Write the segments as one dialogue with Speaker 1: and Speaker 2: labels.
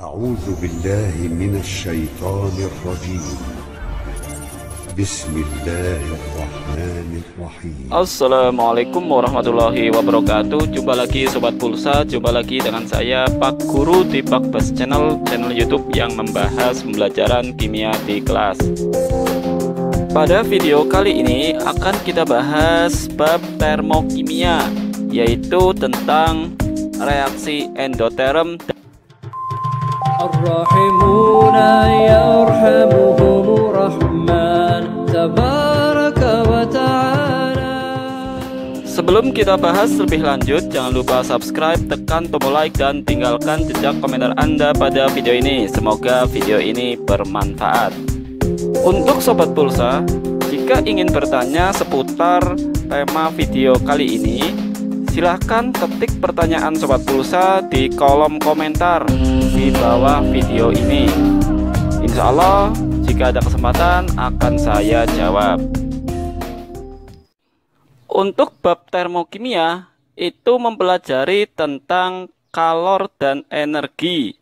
Speaker 1: أعوذ بالله من الشيطان الرجيم. بسم الله الرحمن الرحيم.
Speaker 2: Assalamualaikum warahmatullahi wabarakatuh. Jumpa lagi Sobat Pulsa, jumpa lagi dengan saya Pak Guru di Pak Bas Channel YouTube yang membahas pembelajaran kimia di kelas. Pada video kali ini akan kita bahas bab termokimia, yaitu tentang reaksi endoterm.
Speaker 3: Ar-Rahimuna yarhamuhumur Rahman tabaraka wa ta'ala.
Speaker 2: Sebelum kita bahas lebih lanjut, jangan lupa subscribe, tekan tombol like, dan tinggalkan jejak komentar Anda pada video ini. Semoga video ini bermanfaat. Untuk Sobat Pulsa, jika ingin bertanya seputar tema video kali ini, silahkan ketik pertanyaan Sobat Pulsa di kolom komentar di bawah video ini. Insya Allah jika ada kesempatan akan saya jawab. Untuk bab termokimia itu mempelajari tentang kalor dan energi.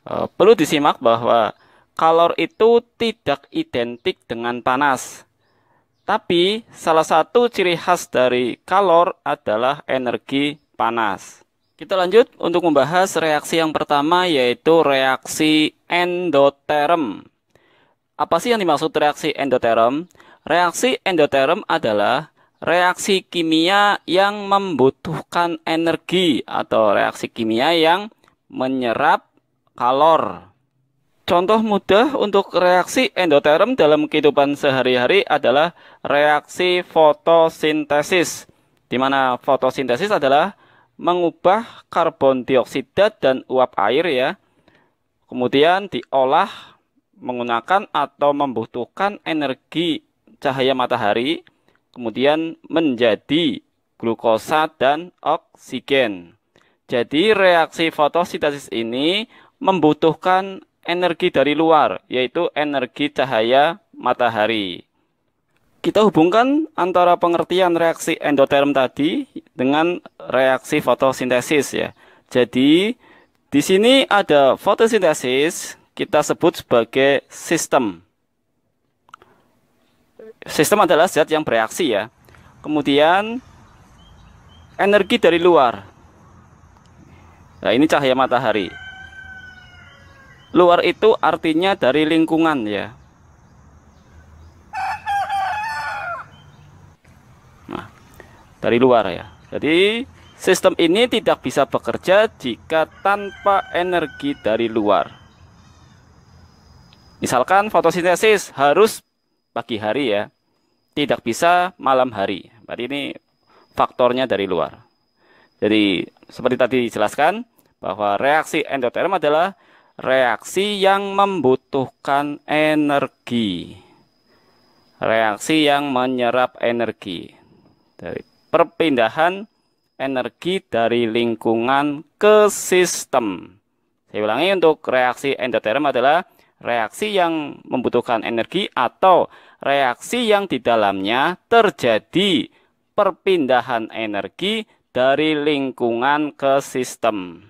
Speaker 2: Perlu disimak bahwa kalor itu tidak identik dengan panas. Tapi salah satu ciri khas dari kalor adalah energi panas. Kita lanjut untuk membahas reaksi yang pertama, yaitu reaksi endoterm. Apa sih yang dimaksud reaksi endoterm? Reaksi endoterm adalah reaksi kimia yang membutuhkan energi atau reaksi kimia yang menyerap kalor. Contoh mudah untuk reaksi endoterm dalam kehidupan sehari-hari adalah reaksi fotosintesis, di mana fotosintesis adalah mengubah karbon dioksida dan uap air ya, kemudian diolah menggunakan atau membutuhkan energi cahaya matahari, kemudian menjadi glukosa dan oksigen. Jadi reaksi fotosintesis ini membutuhkan energi dari luar, yaitu energi cahaya matahari. Kita hubungkan antara pengertian reaksi endoterm tadi dengan reaksi fotosintesis ya. Jadi di sini ada fotosintesis, kita sebut sebagai sistem. Sistem adalah zat yang bereaksi ya. Kemudian energi dari luar. Nah, ini cahaya matahari. Luar itu artinya dari lingkungan ya. Nah, dari luar ya. Jadi sistem ini tidak bisa bekerja jika tanpa energi dari luar. Misalkan fotosintesis harus pagi hari ya. Tidak bisa malam hari. Berarti ini faktornya dari luar. Jadi seperti tadi dijelaskan bahwa reaksi endoterm adalah reaksi yang membutuhkan energi. Reaksi yang menyerap energi. Dari perpindahan energi dari lingkungan ke sistem. Saya ulangi, untuk reaksi endoterm adalah reaksi yang membutuhkan energi atau reaksi yang di dalamnya terjadi perpindahan energi dari lingkungan ke sistem.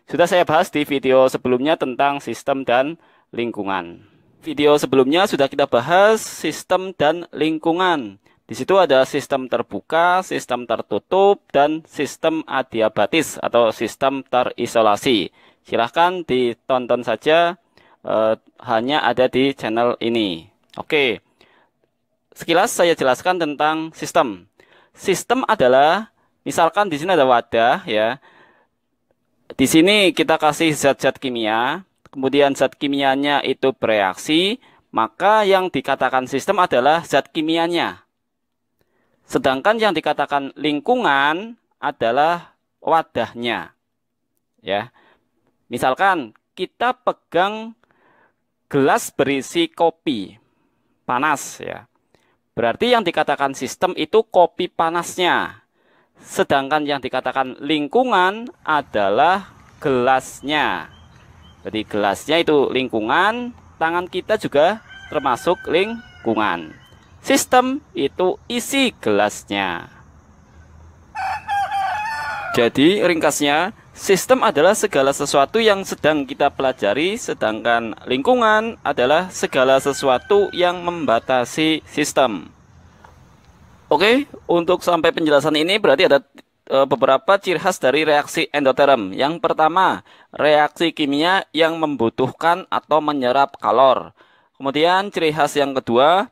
Speaker 2: Sudah saya bahas di video sebelumnya tentang sistem dan lingkungan. Video sebelumnya sudah kita bahas sistem dan lingkungan. Di situ ada sistem terbuka, sistem tertutup, dan sistem adiabatis atau sistem terisolasi. Silahkan ditonton saja, hanya ada di channel ini. Oke, sekilas saya jelaskan tentang sistem. Sistem adalah, misalkan di sini ada wadah ya. Di sini kita kasih zat-zat kimia, kemudian zat kimianya itu bereaksi, maka yang dikatakan sistem adalah zat kimianya. Sedangkan yang dikatakan lingkungan adalah wadahnya. Ya. Misalkan kita pegang gelas berisi kopi panas ya. Berarti yang dikatakan sistem itu kopi panasnya. Sedangkan yang dikatakan lingkungan adalah gelasnya. Jadi gelasnya itu lingkungan, tangan kita juga termasuk lingkungan. Sistem itu isi gelasnya. Jadi ringkasnya, Sistem adalah segala sesuatu yang sedang kita pelajari, sedangkan lingkungan adalah segala sesuatu yang membatasi sistem. Oke, untuk sampai penjelasan ini berarti ada beberapa ciri khas dari reaksi endoterm. Yang pertama, reaksi kimia yang membutuhkan atau menyerap kalor. Kemudian ciri khas yang kedua,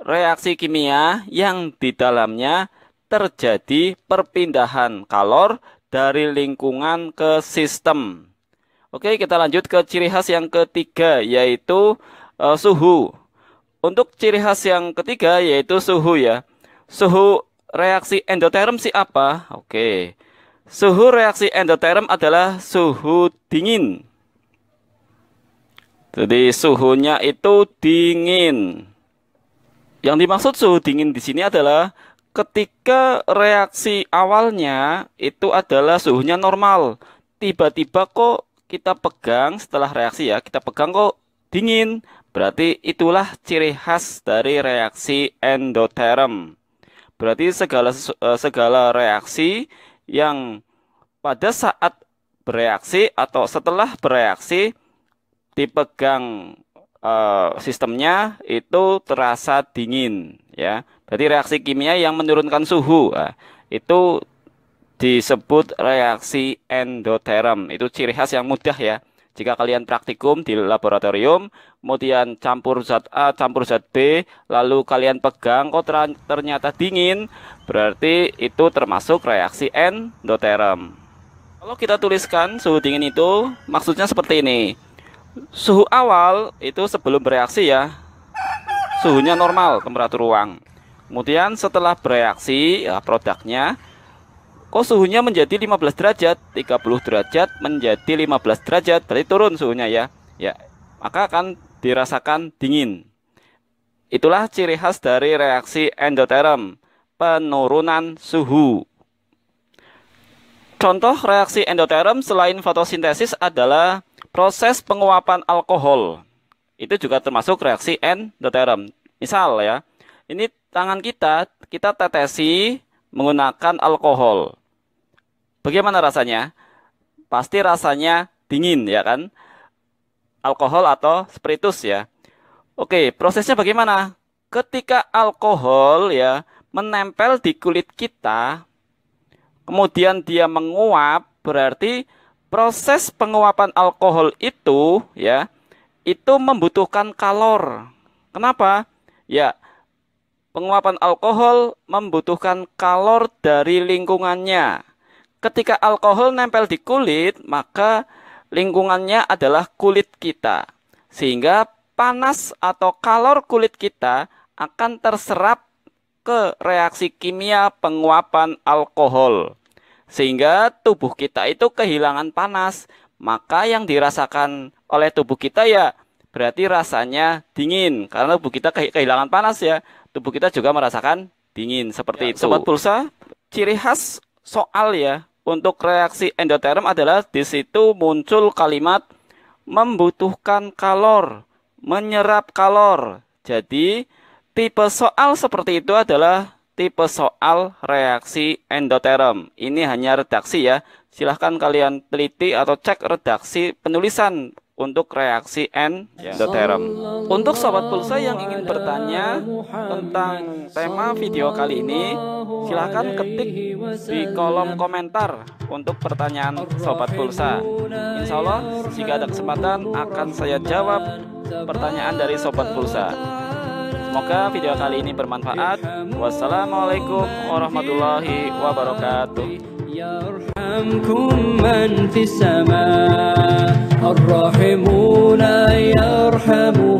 Speaker 2: reaksi kimia yang di dalamnya terjadi perpindahan kalor dari lingkungan ke sistem. Oke, kita lanjut ke ciri khas yang ketiga, yaitu suhu. Untuk ciri khas yang ketiga yaitu suhu ya. Suhu reaksi endoterm si apa? Oke. Suhu reaksi endoterm adalah suhu dingin. Jadi suhunya itu dingin. Yang dimaksud suhu dingin di sini adalah ketika reaksi awalnya itu adalah suhunya normal. Tiba-tiba kok kita pegang setelah reaksi ya, kita pegang kok dingin. Berarti itulah ciri khas dari reaksi endoterm. Berarti segala reaksi yang pada saat bereaksi atau setelah bereaksi dipegang sistemnya itu terasa dingin ya. Berarti reaksi kimia yang menurunkan suhu itu disebut reaksi endoterm. Itu ciri khas yang mudah ya. Jika kalian praktikum di laboratorium, kemudian campur zat A, campur zat B, lalu kalian pegang, kok ternyata dingin, berarti itu termasuk reaksi endoterm. Kalau kita tuliskan suhu dingin itu, maksudnya seperti ini. Suhu awal itu sebelum bereaksi ya, suhunya normal, temperatur ruang. Kemudian setelah bereaksi, ya produknya, kok suhunya menjadi 15 derajat, 30 derajat menjadi 15 derajat, berarti turun suhunya ya. Ya, maka akan dirasakan dingin. Itulah ciri khas dari reaksi endoterm, penurunan suhu. Contoh reaksi endoterm selain fotosintesis adalah proses penguapan alkohol. Itu juga termasuk reaksi endoterm. Misal ya, ini tangan kita tetesi menggunakan alkohol. Bagaimana rasanya? Pasti rasanya dingin ya kan? Alkohol atau spiritus ya. Oke, prosesnya bagaimana? Ketika alkohol ya menempel di kulit kita, kemudian dia menguap, berarti proses penguapan alkohol itu ya, itu membutuhkan kalor. Kenapa? Ya, penguapan alkohol membutuhkan kalor dari lingkungannya. Ketika alkohol nempel di kulit, maka lingkungannya adalah kulit kita. Sehingga panas atau kalor kulit kita akan terserap ke reaksi kimia penguapan alkohol. Sehingga tubuh kita itu kehilangan panas. Maka yang dirasakan oleh tubuh kita ya berarti rasanya dingin. Karena tubuh kita kehilangan panas ya. Tubuh kita juga merasakan dingin seperti itu. Sobat Pulsa, ciri khas soal ya untuk reaksi endoterm adalah di situ muncul kalimat membutuhkan kalor, menyerap kalor. Jadi tipe soal seperti itu adalah tipe soal reaksi endoterm. Ini hanya redaksi ya. Silahkan kalian teliti atau cek redaksi penulisan untuk reaksi endoterm. Untuk Sobat Pulsa yang ingin bertanya tentang tema video kali ini, silahkan ketik di kolom komentar untuk pertanyaan Sobat Pulsa. Insya Allah jika ada kesempatan akan saya jawab pertanyaan dari Sobat Pulsa. Semoga video kali ini bermanfaat. Wassalamualaikum warahmatullahi wabarakatuh.
Speaker 3: يرحمكم من في السماء الراحمون يرحمون